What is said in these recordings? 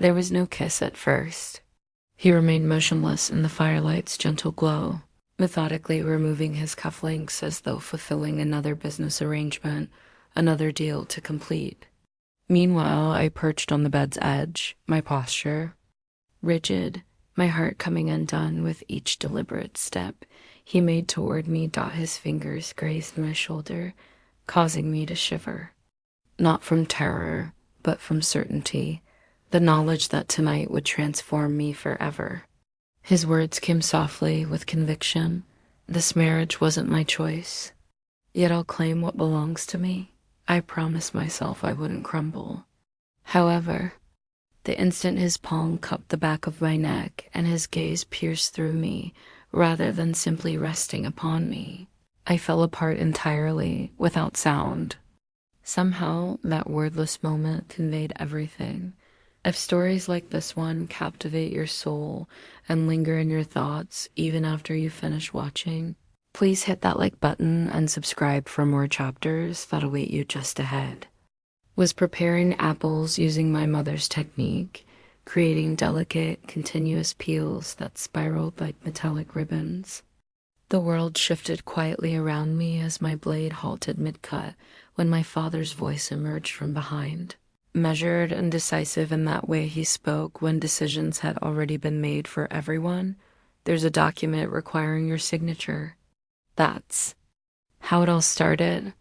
There was no kiss at first. He remained motionless in the firelight's gentle glow, methodically removing his cufflinks as though fulfilling another business arrangement, another deal to complete. Meanwhile, I perched on the bed's edge, my posture rigid, my heart coming undone with each deliberate step he made toward me. His fingers grazed my shoulder, causing me to shiver. Not from terror, but from certainty, the knowledge that tonight would transform me forever. His words came softly, with conviction. This marriage wasn't my choice, yet I'll claim what belongs to me. I promised myself I wouldn't crumble. However, the instant his palm cupped the back of my neck and his gaze pierced through me, rather than simply resting upon me, I fell apart entirely, without sound. Somehow, that wordless moment conveyed everything. If stories like this one captivate your soul and linger in your thoughts even after you finish watching, please hit that like button and subscribe for more chapters that await you just ahead. Was preparing apples using my mother's technique, creating delicate, continuous peels that spiraled like metallic ribbons. The world shifted quietly around me as my blade halted mid-cut when my father's voice emerged from behind. Measured and decisive in that way he spoke when decisions had already been made for everyone. There's a document requiring your signature. That's how it all started.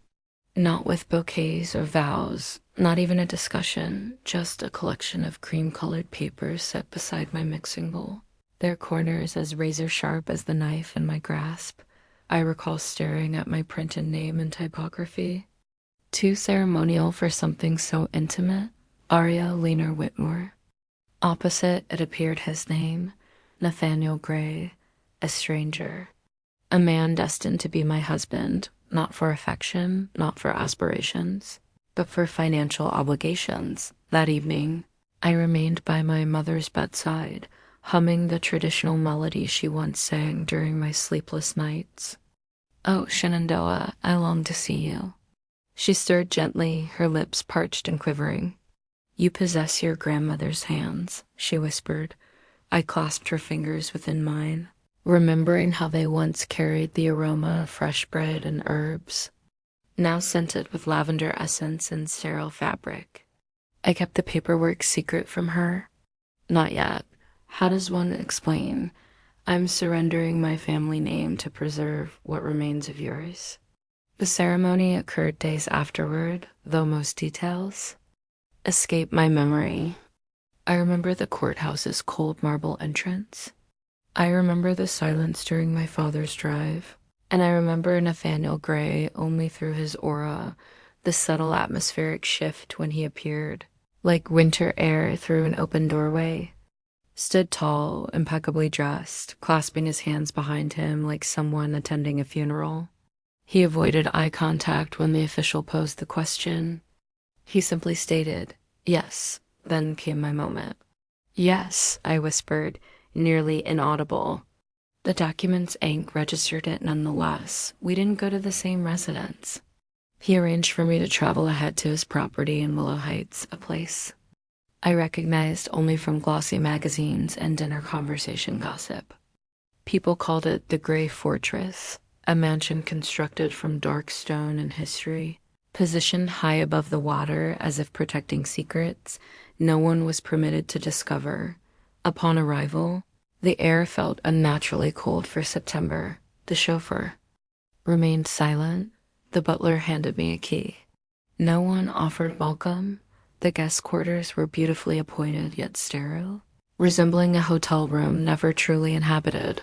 Not with bouquets or vows, not even a discussion, just a collection of cream-colored papers set beside my mixing bowl, their corners as razor-sharp as the knife in my grasp. I recall staring at my printed name in typography. Too ceremonial for something so intimate. Arya Leaner Whitmore. Opposite, it appeared his name, Nathaniel Gray, a stranger. A man destined to be my husband, not for affection, not for aspirations, but for financial obligations. That evening, I remained by my mother's bedside, humming the traditional melody she once sang during my sleepless nights. "Oh, Shenandoah, I long to see you." She stirred gently, her lips parched and quivering. "You possess your grandmother's hands," she whispered. I clasped her fingers within mine, remembering how they once carried the aroma of fresh bread and herbs, now scented with lavender essence and sterile fabric. I kept the paperwork secret from her. Not yet. How does one explain? I'm surrendering my family name to preserve what remains of yours. The ceremony occurred days afterward, though most details escape my memory. I remember the courthouse's cold marble entrance. I remember the silence during my father's drive. And I remember Nathaniel Gray only through his aura, the subtle atmospheric shift when he appeared, like winter air through an open doorway. Stood tall, impeccably dressed, clasping his hands behind him like someone attending a funeral. He avoided eye contact when the official posed the question. He simply stated, "Yes." Then came my moment. "Yes," I whispered, nearly inaudible. The document's ink registered it nonetheless. We didn't go to the same residence. He arranged for me to travel ahead to his property in Willow Heights, a place I recognized only from glossy magazines and dinner conversation gossip. People called it the Gray Fortress, a mansion constructed from dark stone and history, positioned high above the water as if protecting secrets no one was permitted to discover. Upon arrival, the air felt unnaturally cold for September. The chauffeur remained silent. The butler handed me a key. No one offered welcome. The guest quarters were beautifully appointed yet sterile, resembling a hotel room never truly inhabited.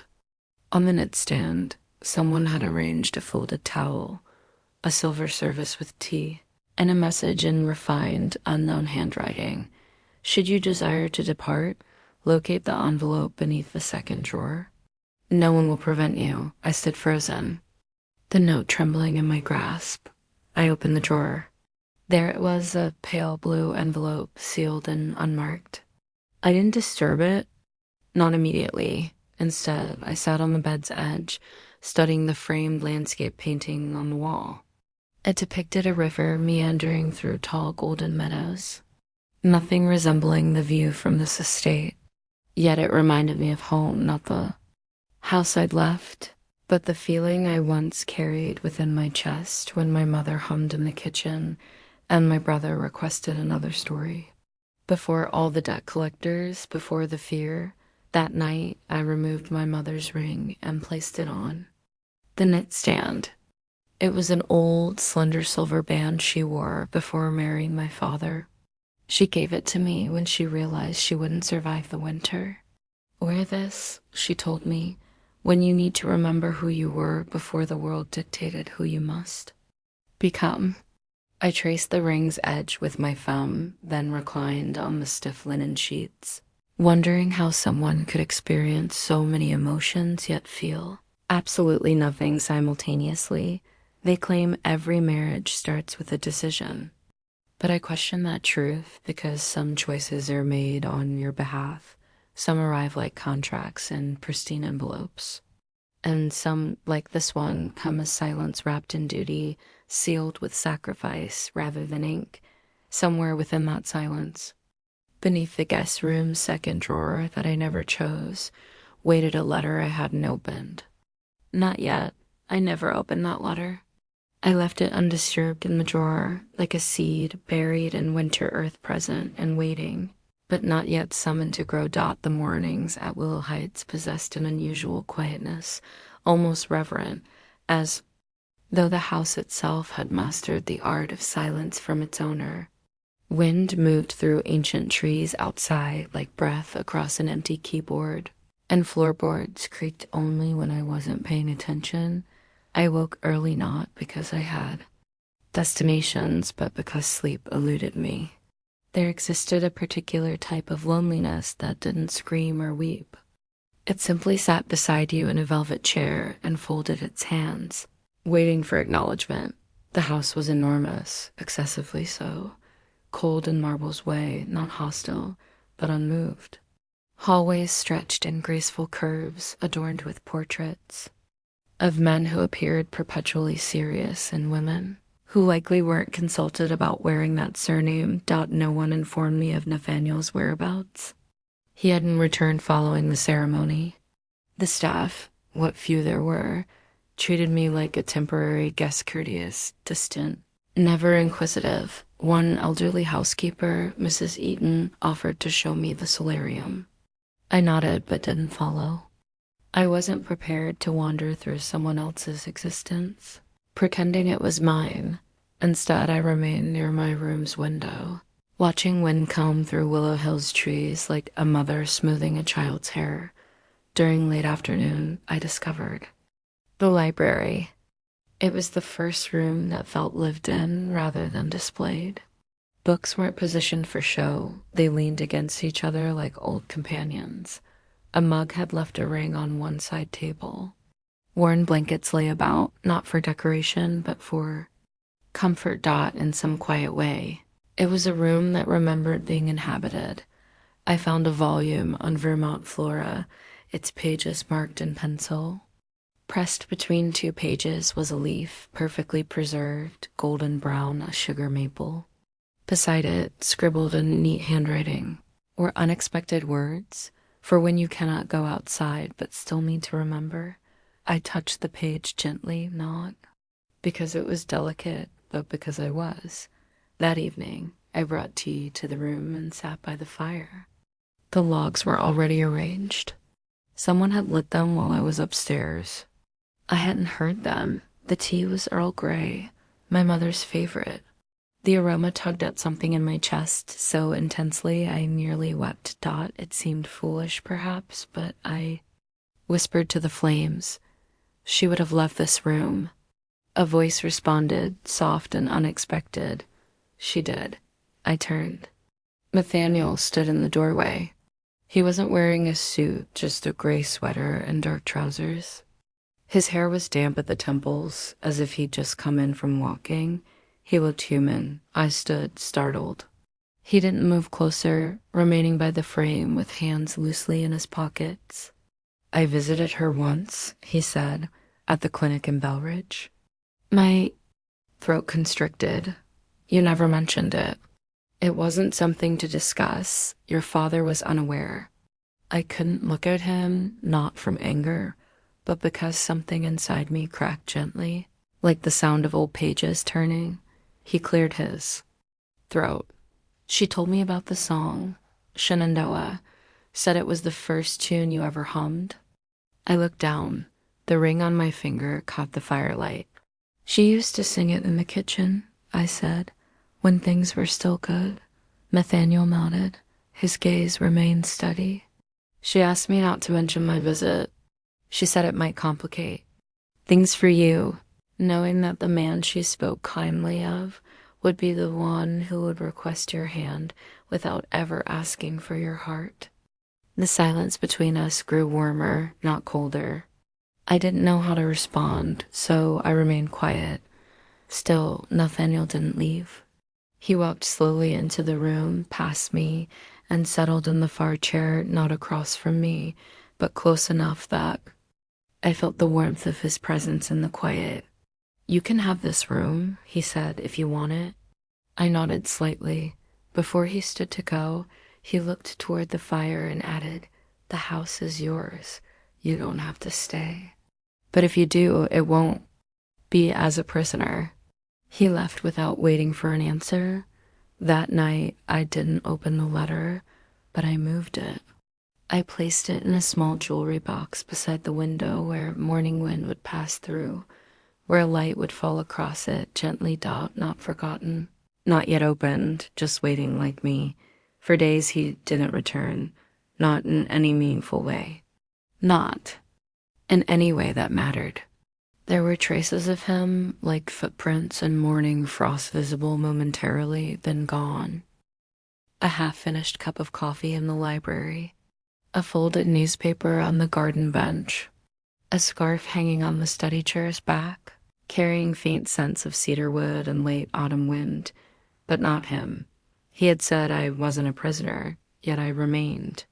On the nightstand, someone had arranged a folded towel, a silver service with tea, and a message in refined, unknown handwriting. Should you desire to depart, locate the envelope beneath the second drawer. No one will prevent you. I stood frozen, the note trembling in my grasp. I opened the drawer. There it was, a pale blue envelope, sealed and unmarked. I didn't disturb it, not immediately. Instead, I sat on the bed's edge, studying the framed landscape painting on the wall. It depicted a river meandering through tall golden meadows. nothing resembling the view from this estate. Yet it reminded me of home, not the house I'd left, but the feeling I once carried within my chest when my mother hummed in the kitchen and my brother requested another story. Before all the debt collectors, before the fear, that night I removed my mother's ring and placed it on the nightstand. It was an old, slender silver band she wore before marrying my father. She gave it to me when she realized she wouldn't survive the winter. Wear this, she told me, when you need to remember who you were before the world dictated who you must become. I traced the ring's edge with my thumb, then reclined on the stiff linen sheets, wondering how someone could experience so many emotions yet feel absolutely nothing simultaneously. They claim every marriage starts with a decision. But I question that truth because some choices are made on your behalf. Some arrive like contracts in pristine envelopes. And some, like this one, come as silence wrapped in duty, sealed with sacrifice rather than ink, somewhere within that silence. Beneath the guest room's second drawer that I never chose, waited a letter I hadn't opened. Not yet. I never opened that letter. I left it undisturbed in the drawer, like a seed buried in winter earth present and waiting, but not yet summoned to grow. The mornings at Willow Heights possessed an unusual quietness, almost reverent, as though the house itself had mastered the art of silence from its owner. Wind moved through ancient trees outside like breath across an empty keyboard, and floorboards creaked only when I wasn't paying attention. I woke early not because I had destinations, but because sleep eluded me. There existed a particular type of loneliness that didn't scream or weep. It simply sat beside you in a velvet chair and folded its hands, waiting for acknowledgement. The house was enormous, excessively so, cold in marble's way, not hostile, but unmoved. Hallways stretched in graceful curves adorned with portraits of men who appeared perpetually serious and women who likely weren't consulted about wearing that surname. No one informed me of Nathaniel's whereabouts. He hadn't returned following the ceremony. The staff, what few there were, treated me like a temporary guest, courteous, distant, never inquisitive. One elderly housekeeper, Mrs. Eaton, offered to show me the solarium. I nodded but didn't follow. I wasn't prepared to wander through someone else's existence, pretending it was mine. Instead, I remained near my room's window, watching wind comb through Willow Hill's trees like a mother smoothing a child's hair. During late afternoon, I discovered the library. It was the first room that felt lived in rather than displayed. Books weren't positioned for show. They leaned against each other like old companions. A mug had left a ring on one side table. Worn blankets lay about, not for decoration, but for comfort. In some quiet way. It was a room that remembered being inhabited. I found a volume on Vermont flora, its pages marked in pencil. Pressed between two pages was a leaf, perfectly preserved, golden brown, a sugar maple. Beside it, scribbled in neat handwriting, were unexpected words, for when you cannot go outside but still need to remember. I touched the page gently, not because it was delicate, but because I was. That evening, I brought tea to the room and sat by the fire. The logs were already arranged. Someone had lit them while I was upstairs. I hadn't heard them. The tea was Earl Grey, my mother's favorite. The aroma tugged at something in my chest so intensely I nearly wept. It seemed foolish, perhaps, but I whispered to the flames. She would have left this room. A voice responded, soft and unexpected. She did. I turned. Nathaniel stood in the doorway. He wasn't wearing a suit, just a gray sweater and dark trousers. His hair was damp at the temples, as if he'd just come in from walking. He looked human. I stood, startled. He didn't move closer, remaining by the frame with hands loosely in his pockets. I visited her once, he said, at the clinic in Belridge. My throat constricted. You never mentioned it. It wasn't something to discuss. Your father was unaware. I couldn't look at him, not from anger, but because something inside me cracked gently, like the sound of old pages turning. He cleared his throat. She told me about the song, Shenandoah, said it was the first tune you ever hummed. I looked down. The ring on my finger caught the firelight. She used to sing it in the kitchen, I said, when things were still good. Nathaniel nodded. His gaze remained steady. She asked me not to mention my visit. She said it might complicate things for you, knowing that the man she spoke kindly of would be the one who would request your hand without ever asking for your heart. The silence between us grew warmer, not colder. I didn't know how to respond, so I remained quiet. Still, Nathaniel didn't leave. He walked slowly into the room, past me, and settled in the far chair not across from me, but close enough that I felt the warmth of his presence in the quiet. You can have this room, he said, if you want it. I nodded slightly. Before he stood to go, he looked toward the fire and added, the house is yours. You don't have to stay. But if you do, it won't be as a prisoner. He left without waiting for an answer. That night, I didn't open the letter, but I moved it. I placed it in a small jewelry box beside the window where morning wind would pass through, where light would fall across it, gently dot, not forgotten. Not yet opened, just waiting like me. For days he didn't return, not in any meaningful way. Not in any way that mattered. There were traces of him, like footprints and morning frost visible momentarily, then gone. A half-finished cup of coffee in the library, a folded newspaper on the garden bench, a scarf hanging on the study chair's back, carrying faint scents of cedar wood and late autumn wind, but not him. He had said I wasn't a prisoner, yet I remained.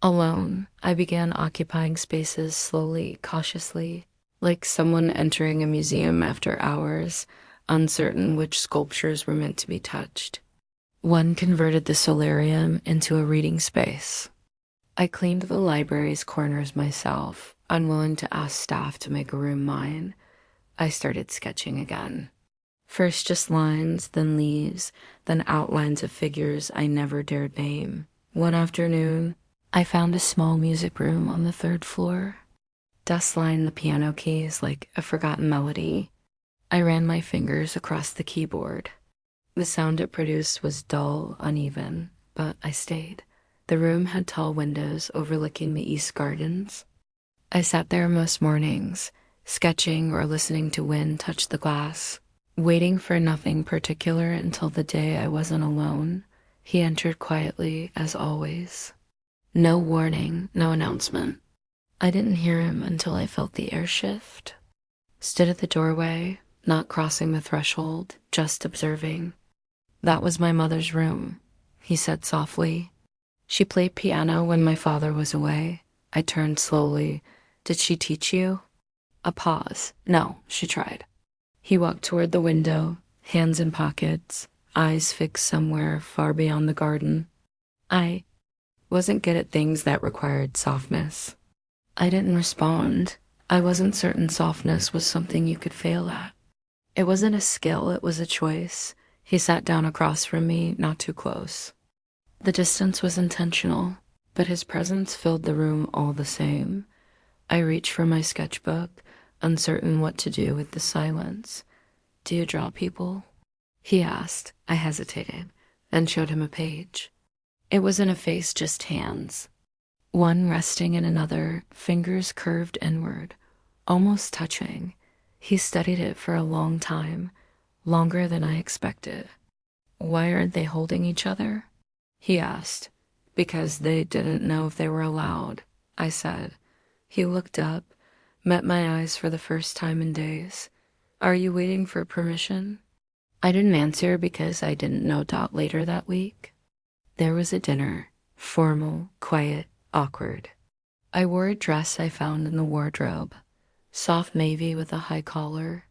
Alone, I began occupying spaces slowly, cautiously, like someone entering a museum after hours, uncertain which sculptures were meant to be touched. One converted the solarium into a reading space. I cleaned the library's corners myself, unwilling to ask staff to make a room mine. I started sketching again. First just lines, then leaves, then outlines of figures I never dared name. One afternoon, I found a small music room on the third floor. Dust lined the piano keys like a forgotten melody. I ran my fingers across the keyboard. The sound it produced was dull, uneven, but I stayed. The room had tall windows overlooking the east gardens. I sat there most mornings, sketching or listening to wind touch the glass, waiting for nothing particular until the day I wasn't alone. He entered quietly, as always. No warning, no announcement. I didn't hear him until I felt the air shift. Stood at the doorway, not crossing the threshold, just observing. That was my mother's room, he said softly. She played piano when my father was away. I turned slowly. Did she teach you? A pause. No, she tried. He walked toward the window, hands in pockets, eyes fixed somewhere far beyond the garden. I wasn't good at things that required softness. I didn't respond. I wasn't certain softness was something you could fail at. It wasn't a skill, it was a choice. He sat down across from me, not too close. The distance was intentional, but his presence filled the room all the same. I reached for my sketchbook, uncertain what to do with the silence. Do you draw people? He asked. I hesitated, and showed him a page. It wasn't a face, just hands. One resting in another, fingers curved inward, almost touching. He studied it for a long time, longer than I expected. Why aren't they holding each other? He asked. Because they didn't know if they were allowed, I said. He looked up, met my eyes for the first time in days. Are you waiting for permission? I didn't answer because I didn't know Dot later that week. There was a dinner, formal, quiet, awkward. I wore a dress I found in the wardrobe, soft navy with a high collar.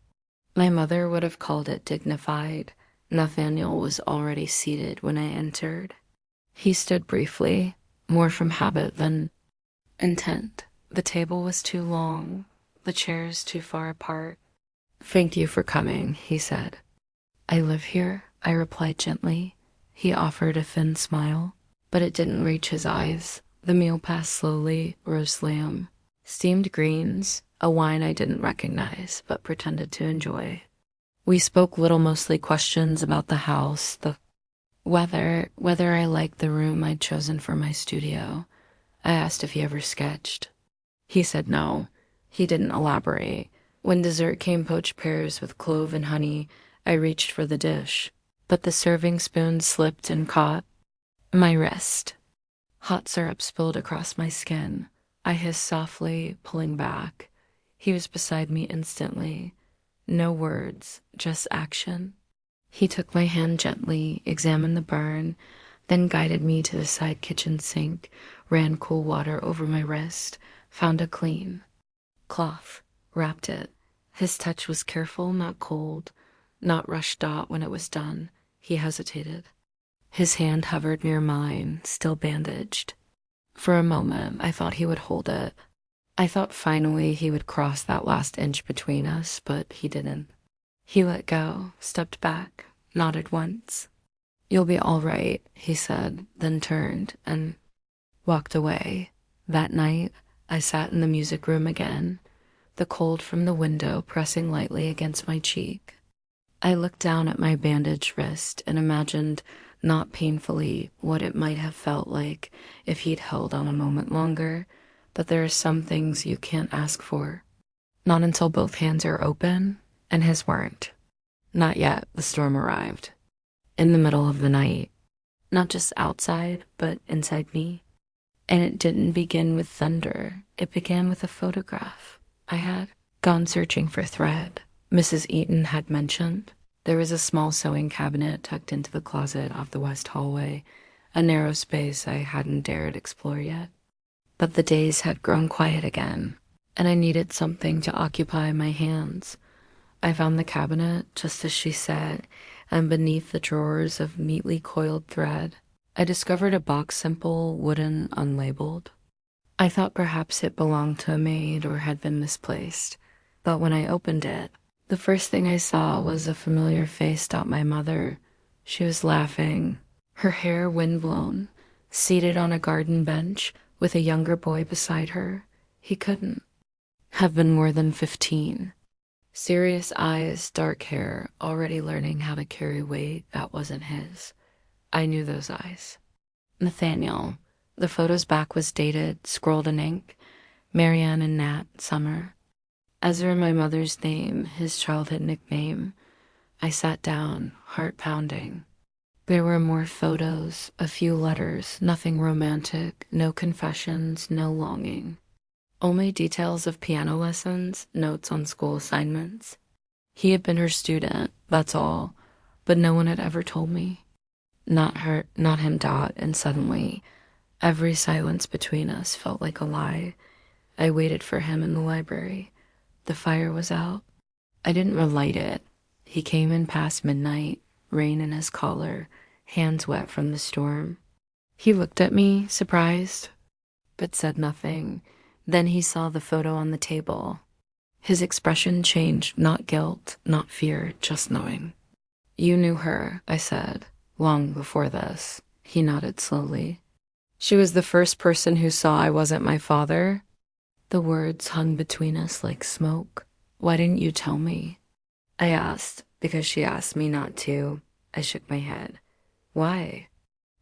My mother would have called it dignified, Nathaniel was already seated when I entered. He stood briefly, more from habit than intent. The table was too long, the chairs too far apart. "Thank you for coming," he said. "I live here," I replied gently. He offered a thin smile, but it didn't reach his eyes. The meal passed slowly: roast lamb, steamed greens, a wine I didn't recognize but pretended to enjoy. We spoke little, mostly questions about the house, the weather, whether I liked the room I'd chosen for my studio. I asked if he ever sketched. He said no. He didn't elaborate. When dessert came, poached pears with clove and honey, I reached for the dish, but the serving spoon slipped and caught my wrist. Hot syrup spilled across my skin. I hissed softly, pulling back. He was beside me instantly. No words, just action. He took my hand gently, examined the burn, then guided me to the side kitchen sink, ran cool water over my wrist, found a clean cloth, wrapped it. His touch was careful, not cold, not rushed out. When it was done, he hesitated. His hand hovered near mine, still bandaged. For a moment, I thought he would hold it. I thought finally he would cross that last inch between us, but he didn't. He let go, stepped back, nodded once. "You'll be all right," he said, then turned and walked away. That night, I sat in the music room again, the cold from the window pressing lightly against my cheek. I looked down at my bandaged wrist and imagined, not painfully, what it might have felt like if he'd held on a moment longer. But there are some things you can't ask for. Not until both hands are open, and his weren't. Not yet. The storm arrived. In the middle of the night. Not just outside, but inside me. And it didn't begin with thunder. It began with a photograph. I had gone searching for thread. Mrs. Eaton had mentioned there was a small sewing cabinet tucked into the closet off the west hallway, a narrow space I hadn't dared explore yet. But the days had grown quiet again, and I needed something to occupy my hands. I found the cabinet, just as she said, and beneath the drawers of neatly coiled thread, I discovered a box, simple, wooden, unlabeled. I thought perhaps it belonged to a maid or had been misplaced, but when I opened it, the first thing I saw was a familiar face. My mother. She was laughing, her hair windblown, seated on a garden bench, with a younger boy beside her. He couldn't have been more than 15. Serious eyes, dark hair, already learning how to carry weight that wasn't his. I knew those eyes. Nathaniel. The photo's back was dated, scrolled in ink. Marianne and Nat, summer. Ezra, my mother's name, his childhood nickname. I sat down, heart pounding. There were more photos, a few letters, nothing romantic, no confessions, no longing. Only details of piano lessons, notes on school assignments. He had been her student, that's all, but no one had ever told me. Not her, not him. And suddenly, every silence between us felt like a lie. I waited for him in the library. The fire was out. I didn't relight it. He came in past midnight, rain in his collar, hands wet from the storm. He looked at me, surprised, but said nothing. Then he saw the photo on the table. His expression changed, not guilt, not fear, just knowing. "You knew her," I said, "long before this." He nodded slowly. "She was the first person who saw I wasn't my father?" The words hung between us like smoke. "Why didn't you tell me?" I asked, because she asked me not to. I shook my head. "Why?"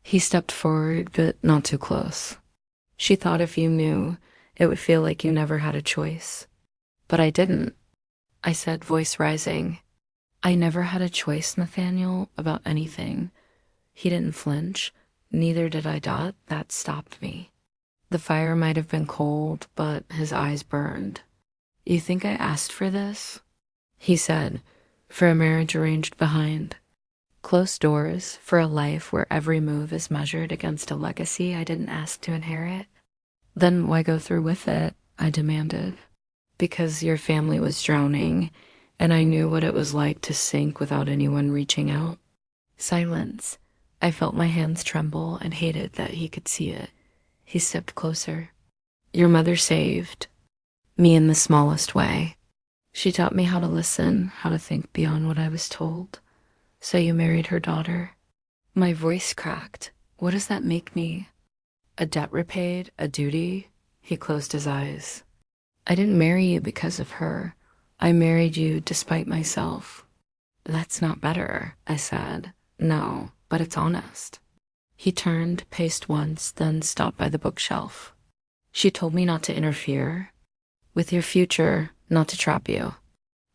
He stepped forward, but not too close. "She thought if you knew, it would feel like you never had a choice." "But I didn't," I said, voice rising. "I never had a choice, Nathaniel, about anything." He didn't flinch. Neither did I. That stopped me. The fire might have been cold, but his eyes burned. "You think I asked for this?" He said, "For a marriage arranged behind closed doors, for a life where every move is measured against a legacy I didn't ask to inherit." "Then why go through with it?" I demanded. "Because your family was drowning, and I knew what it was like to sink without anyone reaching out." Silence. I felt my hands tremble and hated that he could see it. He stepped closer. Your mother saved me in the smallest way. She taught me how to listen, how to think beyond what I was told. So you married her daughter? My voice cracked. What does that make me? A debt repaid? A duty? He closed his eyes. I didn't marry you because of her. I married you despite myself. That's not better, I said. No, but it's honest. He turned, paced once, then stopped by the bookshelf. She told me not to interfere with your future, not to trap you.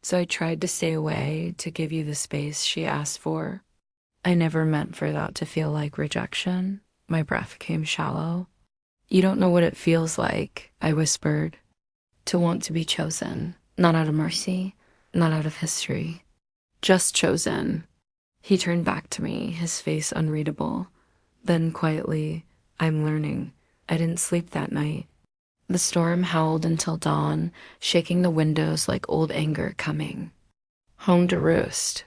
So I tried to stay away, to give you the space she asked for. I never meant for that to feel like rejection. My breath came shallow. You don't know what it feels like, I whispered, to want to be chosen, not out of mercy, not out of history, just chosen. He turned back to me, his face unreadable. Then quietly, I'm learning. I didn't sleep that night. The storm howled until dawn, shaking the windows like old anger coming. Home to roost.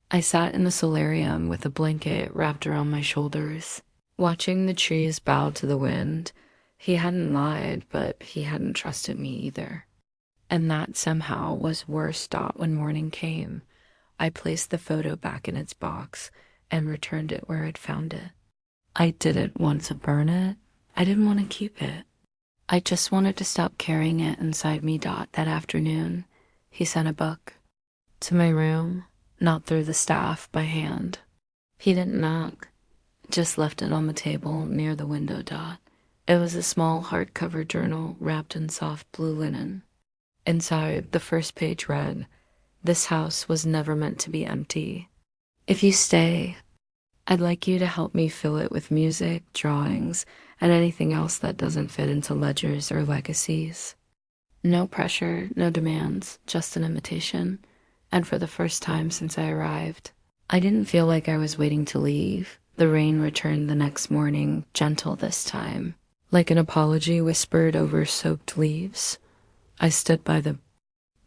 I sat in the solarium with a blanket wrapped around my shoulders, watching the trees bow to the wind. He hadn't lied, but he hadn't trusted me either. And that somehow was worse. When morning came, I placed the photo back in its box and returned it where I'd found it. I didn't want to burn it. I didn't want to keep it. I just wanted to stop carrying it inside me. That afternoon, he sent a book to my room, not through the staff, by hand. He didn't knock, just left it on the table near the window. It was a small hardcover journal wrapped in soft blue linen. Inside, the first page read, "This house was never meant to be empty. If you stay, I'd like you to help me fill it with music, drawings, and anything else that doesn't fit into ledgers or legacies. No pressure, no demands, just an invitation." And for the first time since I arrived, I didn't feel like I was waiting to leave. The rain returned the next morning, gentle this time, like an apology whispered over soaked leaves. I stood by the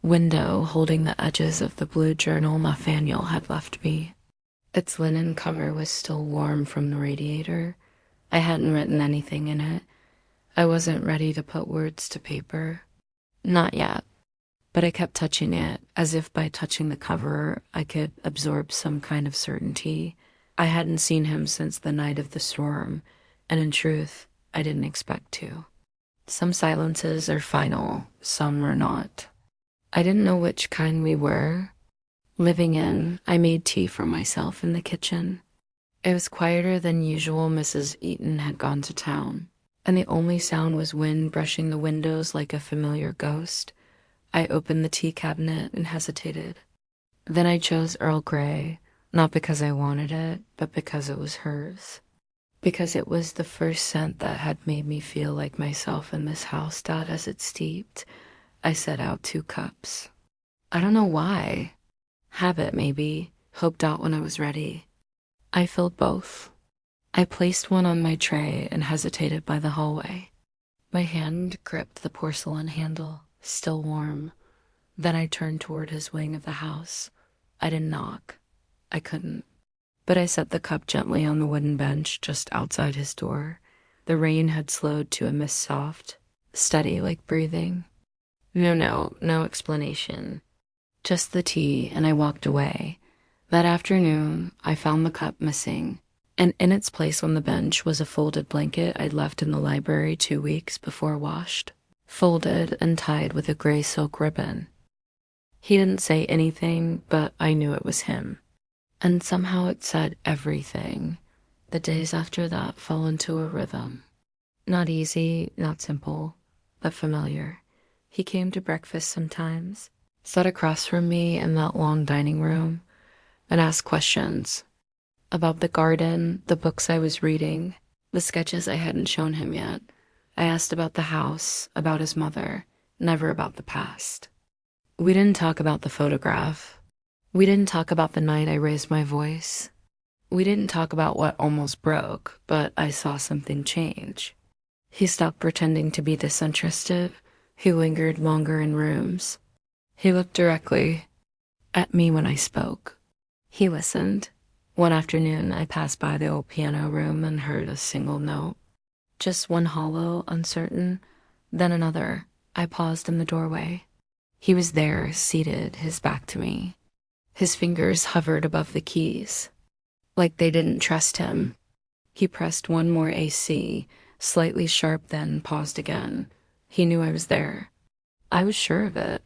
window, holding the edges of the blue journal Nathaniel had left me. Its linen cover was still warm from the radiator. I hadn't written anything in it. I wasn't ready to put words to paper. Not yet. But I kept touching it, as if by touching the cover, I could absorb some kind of certainty. I hadn't seen him since the night of the storm, and in truth, I didn't expect to. Some silences are final, some were not. I didn't know which kind we were. Living in, I made tea for myself in the kitchen. It was quieter than usual. Mrs. Eaton had gone to town, and the only sound was wind brushing the windows like a familiar ghost. I opened the tea cabinet and hesitated. Then I chose Earl Grey, not because I wanted it, but because it was hers. Because it was the first scent that had made me feel like myself in this house. As it steeped, I set out 2 cups. I don't know why. Habit, maybe. Hoped out when I was ready. I filled both. I placed one on my tray and hesitated by the hallway. My hand gripped the porcelain handle, still warm. Then I turned toward his wing of the house. I didn't knock. I couldn't. But I set the cup gently on the wooden bench just outside his door. The rain had slowed to a mist, soft, steady like breathing. No explanation. Just the tea, and I walked away. That afternoon, I found the cup missing, and in its place on the bench was a folded blanket I'd left in the library 2 weeks before washed, folded and tied with a gray silk ribbon. He didn't say anything, but I knew it was him. And somehow it said everything. The days after that fell into a rhythm. Not easy, not simple, but familiar. He came to breakfast sometimes, sat across from me in that long dining room, and asked questions about the garden, the books I was reading, the sketches I hadn't shown him yet. I asked about the house, about his mother, never about the past. We didn't talk about the photograph. We didn't talk about the night I raised my voice. We didn't talk about what almost broke, but I saw something change. He stopped pretending to be disinterested. He lingered longer in rooms. He looked directly at me when I spoke. He listened. One afternoon, I passed by the old piano room and heard a single note. Just one hollow, uncertain, then another. I paused in the doorway. He was there, seated, his back to me. His fingers hovered above the keys, like they didn't trust him. He pressed one more AC, slightly sharp, then paused again. He knew I was there. I was sure of it.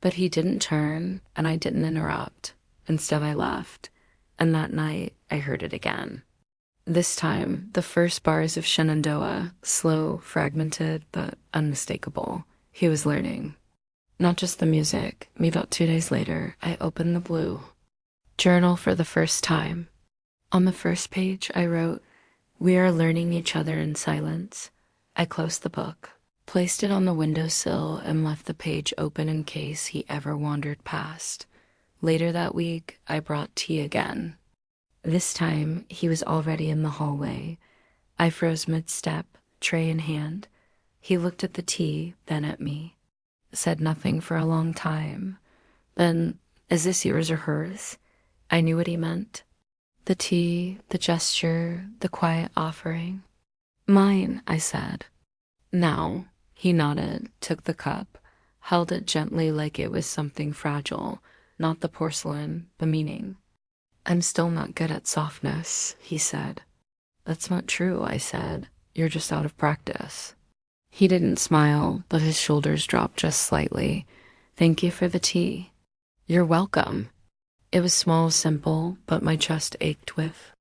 But he didn't turn, and I didn't interrupt. Instead, I left. And that night, I heard it again. This time, the first bars of Shenandoah, slow, fragmented, but unmistakable. He was learning. Not just the music. About 2 days later, I opened the blue journal for the first time. On the first page, I wrote, "We are learning each other in silence." I closed the book, placed it on the windowsill, and left the page open in case he ever wandered past. Later that week, I brought tea again. This time, he was already in the hallway. I froze mid-step, tray in hand. He looked at the tea, then at me. Said nothing for a long time. Then, "Is this yours or hers?" I knew what he meant. The tea, the gesture, the quiet offering. "Mine," I said. "Now." He nodded, took the cup, held it gently like it was something fragile, not the porcelain, the meaning. "I'm still not good at softness," he said. "That's not true," I said. "You're just out of practice." He didn't smile, but his shoulders dropped just slightly. "Thank you for the tea." "You're welcome." It was small, simple, but my chest ached with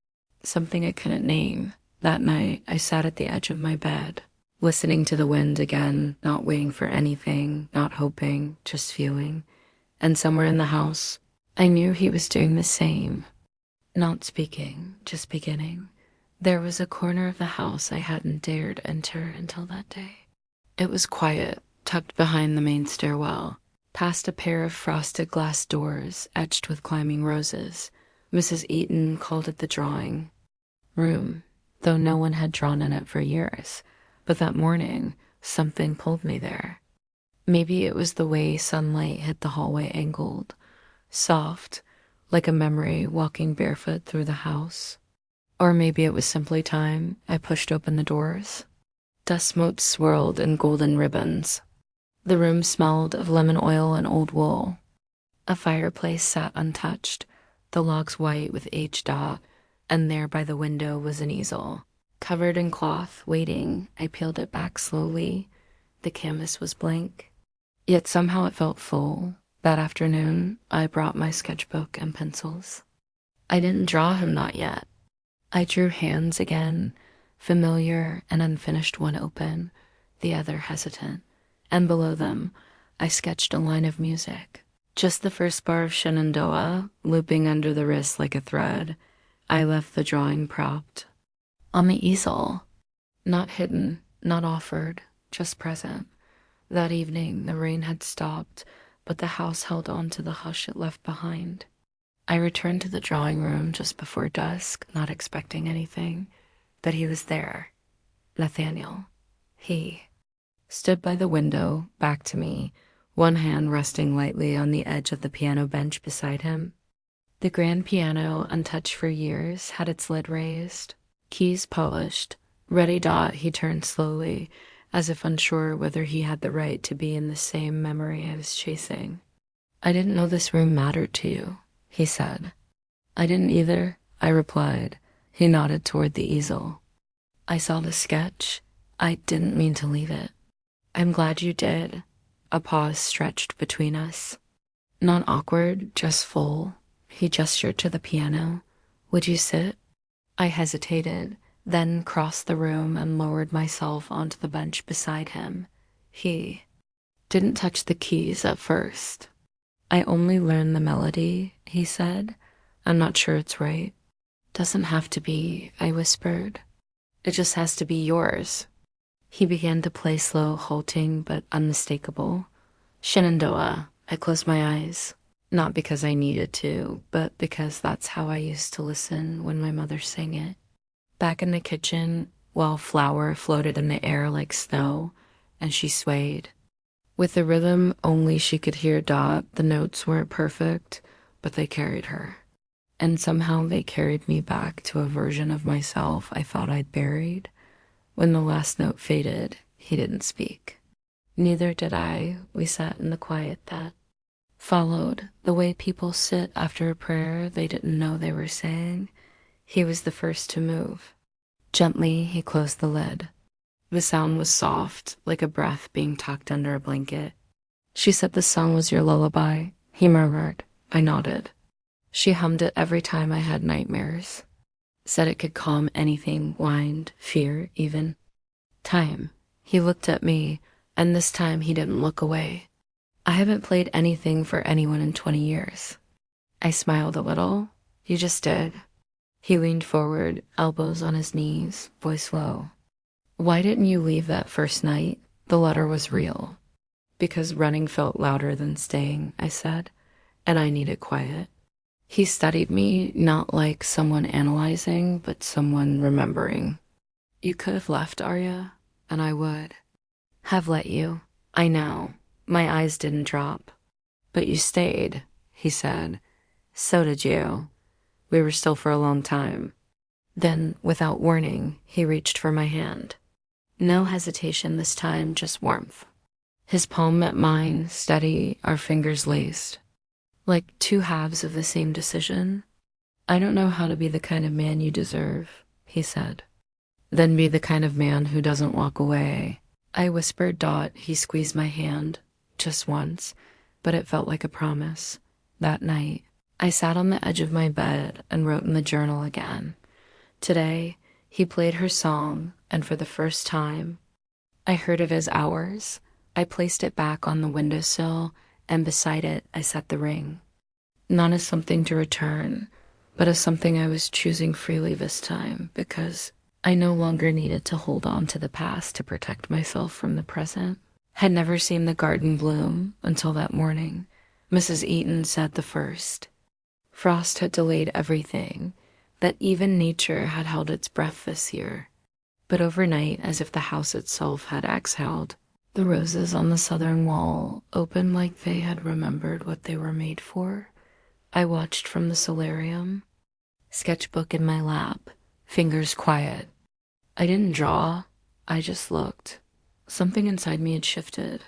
something I couldn't name. That night, I sat at the edge of my bed, listening to the wind again, not waiting for anything, not hoping, just feeling. And somewhere in the house, I knew he was doing the same. Not speaking, just beginning. There was a corner of the house I hadn't dared enter until that day. It was quiet, tucked behind the main stairwell, past a pair of frosted glass doors etched with climbing roses. Mrs. Eaton called it the drawing room, though no one had drawn in it for years. But that morning, something pulled me there. Maybe it was the way sunlight hit the hallway angled, soft, like a memory walking barefoot through the house. Or maybe it was simply time. I pushed open the doors. Dust motes swirled in golden ribbons. The room smelled of lemon oil and old wool. A fireplace sat untouched, the logs white with age dot, and there by the window was an easel, covered in cloth, waiting. I peeled it back slowly. The canvas was blank, yet somehow it felt full. That afternoon, I brought my sketchbook and pencils. I didn't draw him, not yet. I drew hands again, familiar, an unfinished one open, the other hesitant. And below them, I sketched a line of music. Just the first bar of Shenandoah, looping under the wrist like a thread. I left the drawing propped on the easel. Not hidden, not offered, just present. That evening, the rain had stopped, but the house held on to the hush it left behind. I returned to the drawing room just before dusk, not expecting anything, but he was there. Nathaniel. He stood by the window, back to me, one hand resting lightly on the edge of the piano bench beside him. The grand piano, untouched for years, had its lid raised, keys polished. Ready dot, he turned slowly, as if unsure whether he had the right to be in the same memory I was chasing. "I didn't know this room mattered to you," he said. "I didn't either," I replied. He nodded toward the easel. "I saw the sketch. I didn't mean to leave it." "I'm glad you did." A pause stretched between us. Not awkward, just full. He gestured to the piano. "Would you sit?" I hesitated, then crossed the room and lowered myself onto the bench beside him. He didn't touch the keys at first. "I only learned the melody," he said. "I'm not sure it's right." "Doesn't have to be," I whispered. "It just has to be yours." He began to play slow, halting, but unmistakable. Shenandoah. I closed my eyes. Not because I needed to, but because that's how I used to listen when my mother sang it. Back in the kitchen, while flour floated in the air like snow, and she swayed. With the rhythm only she could hear dot, the notes weren't perfect, but they carried her. and somehow they carried me back to a version of myself I thought I'd buried. When the last note faded, he didn't speak. Neither did I. We sat in the quiet that followed, the way people sit after a prayer they didn't know they were saying. He was the first to move. Gently, he closed the lid. The sound was soft, like a breath being tucked under a blanket. She said the song was your lullaby, he murmured. I nodded. She hummed it every time I had nightmares. Said it could calm anything, whined, fear, even. Time. He looked at me, and this time he didn't look away. I haven't played anything for anyone in 20 years. I smiled a little. You just did. He leaned forward, elbows on his knees, voice low. Why didn't you leave that first night? The letter was real. Because running felt louder than staying, I said, and I needed quiet. He studied me, not like someone analyzing, but someone remembering. You could have left, Arya, and I would have let you. I know. My eyes didn't drop. But you stayed, he said. So did you. We were still for a long time. Then, without warning, he reached for my hand. No hesitation this time, just warmth. His palm met mine, steady, our fingers laced. Like two halves of the same decision. I don't know how to be the kind of man you deserve, he said. Then be the kind of man who doesn't walk away. I whispered. He squeezed my hand, just once, but it felt like a promise. That night, I sat on the edge of my bed and wrote in the journal again. Today, he played her song, and for the first time, I heard of his hours. I placed it back on the windowsill, and beside it, I set the ring. Not as something to return, but as something I was choosing freely this time, because I no longer needed to hold on to the past to protect myself from the present. Had never seen the garden bloom until that morning. Mrs. Eaton said the first. Frost had delayed everything, that even nature had held its breath this year. But overnight, as if the house itself had exhaled, the roses on the southern wall opened like they had remembered what they were made for. I watched from the solarium, sketchbook in my lap, fingers quiet. I didn't draw, I just looked. Something inside me had shifted.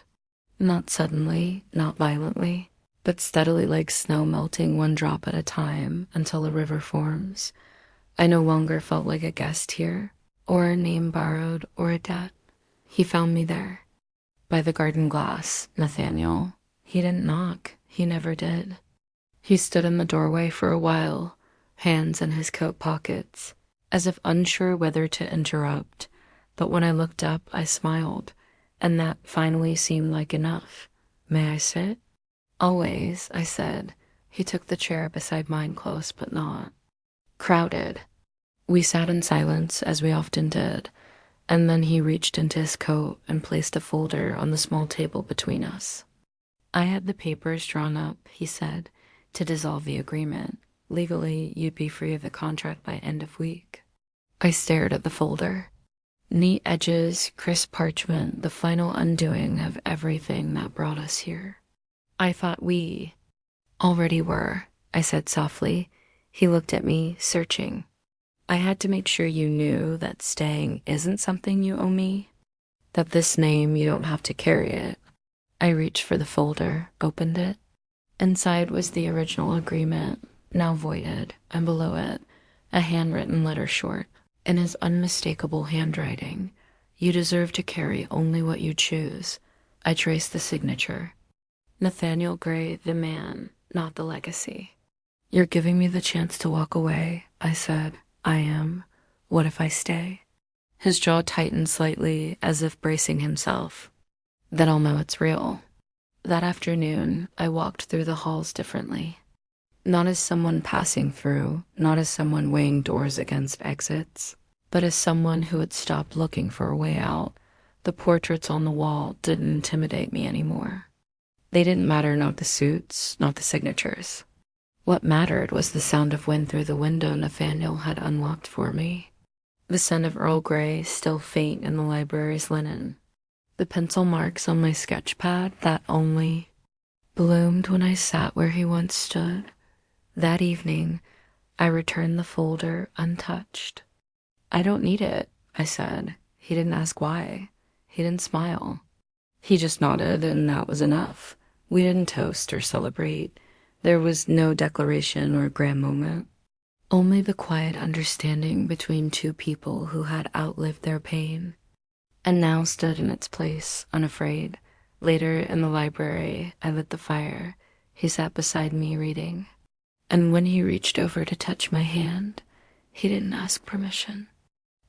Not suddenly, not violently, but steadily, like snow melting one drop at a time until a river forms. I no longer felt like a guest here, or a name borrowed, or a debt. He found me there. By the garden glass, Nathaniel. He didn't knock. He never did. He stood in the doorway for a while, hands in his coat pockets, as if unsure whether to interrupt. But when I looked up, I smiled, and that finally seemed like enough. May I sit? Always, I said. He took the chair beside mine, close but not crowded. We sat in silence, as we often did, and then he reached into his coat and placed a folder on the small table between us. I had the papers drawn up, he said, to dissolve the agreement. Legally, you'd be free of the contract by end of week. I stared at the folder. Neat edges, crisp parchment, the final undoing of everything that brought us here. I thought we already were, I said softly. He looked at me, searching. I had to make sure you knew that staying isn't something you owe me, that this name, you don't have to carry it. I reached for the folder, opened it. Inside was the original agreement, now voided, and below it, a handwritten letter short. In his unmistakable handwriting, you deserve to carry only what you choose. I traced the signature. Nathaniel Gray, the man, not the legacy. You're giving me the chance to walk away, I said. I am. What if I stay? His jaw tightened slightly, as if bracing himself. Then I'll know it's real. That afternoon, I walked through the halls differently. Not as someone passing through, not as someone weighing doors against exits, but as someone who had stopped looking for a way out. The portraits on the wall didn't intimidate me anymore. They didn't matter, not the suits, not the signatures. What mattered was the sound of wind through the window Nathaniel had unlocked for me. The scent of Earl Grey still faint in the library's linen. The pencil marks on my sketch pad that only bloomed when I sat where he once stood. That evening, I returned the folder untouched. I don't need it, I said. He didn't ask why. He didn't smile. He just nodded, and that was enough. We didn't toast or celebrate. There was no declaration or grand moment. Only the quiet understanding between two people who had outlived their pain and now stood in its place, unafraid. Later in the library, I lit the fire. He sat beside me reading. And when he reached over to touch my hand, he didn't ask permission.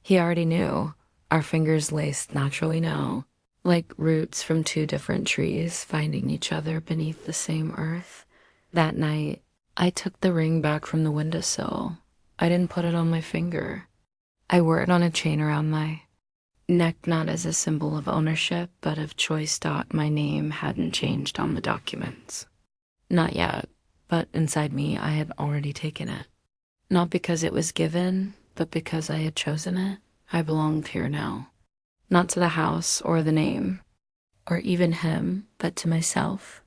He already knew. Our fingers laced naturally now, like roots from two different trees finding each other beneath the same earth. That night, I took the ring back from the windowsill. I didn't put it on my finger. I wore it on a chain around my neck, not as a symbol of ownership, but of choice. My name hadn't changed on the documents. Not yet, but inside me I had already taken it. Not because it was given, but because I had chosen it. I belonged here now. Not to the house or the name, or even him, but to myself.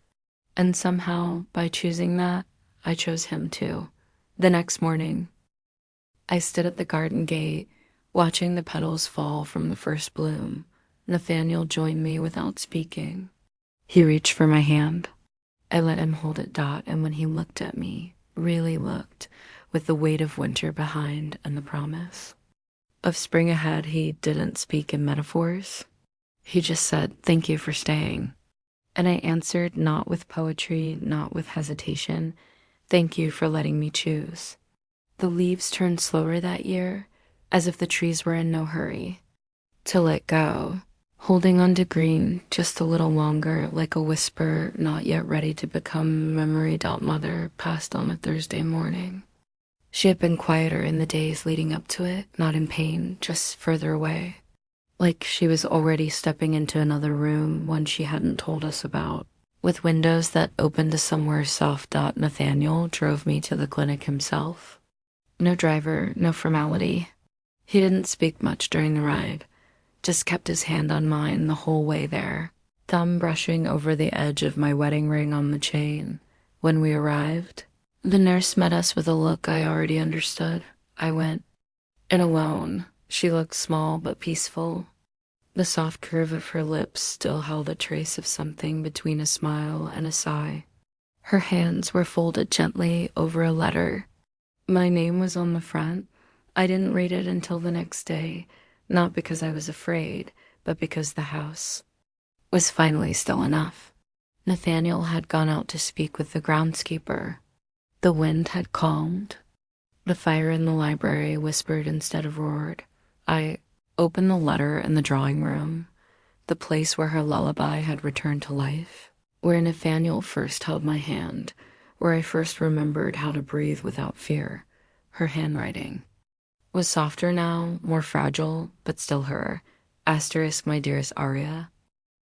And somehow, by choosing that, I chose him too. The next morning, I stood at the garden gate, watching the petals fall from the first bloom. Nathaniel joined me without speaking. He reached for my hand. I let him hold it. And when he looked at me, really looked, with the weight of winter behind and the promise of spring ahead, he didn't speak in metaphors. He just said, "Thank you for staying." And I answered, not with poetry, not with hesitation, "Thank you for letting me choose." The leaves turned slower that year, as if the trees were in no hurry to let go, holding on to green just a little longer, like a whisper not yet ready to become memory. Mother passed on a Thursday morning. She had been quieter in the days leading up to it, not in pain, just further away. Like she was already stepping into another room, one she hadn't told us about, with windows that opened to somewhere soft. Nathaniel drove me to the clinic himself. No driver, no formality. He didn't speak much during the ride, just kept his hand on mine the whole way there, thumb brushing over the edge of my wedding ring on the chain. When we arrived, the nurse met us with a look I already understood. I went in alone. She looked small but peaceful. The soft curve of her lips still held a trace of something between a smile and a sigh. Her hands were folded gently over a letter. My name was on the front. I didn't read it until the next day, not because I was afraid, but because the house was finally still enough. Nathaniel had gone out to speak with the groundskeeper. The wind had calmed. The fire in the library whispered instead of roared. I opened the letter in the drawing room, the place where her lullaby had returned to life, where Nathaniel first held my hand, where I first remembered how to breathe without fear. Her handwriting was softer now, more fragile, but still her. Asterisk, my dearest Aria.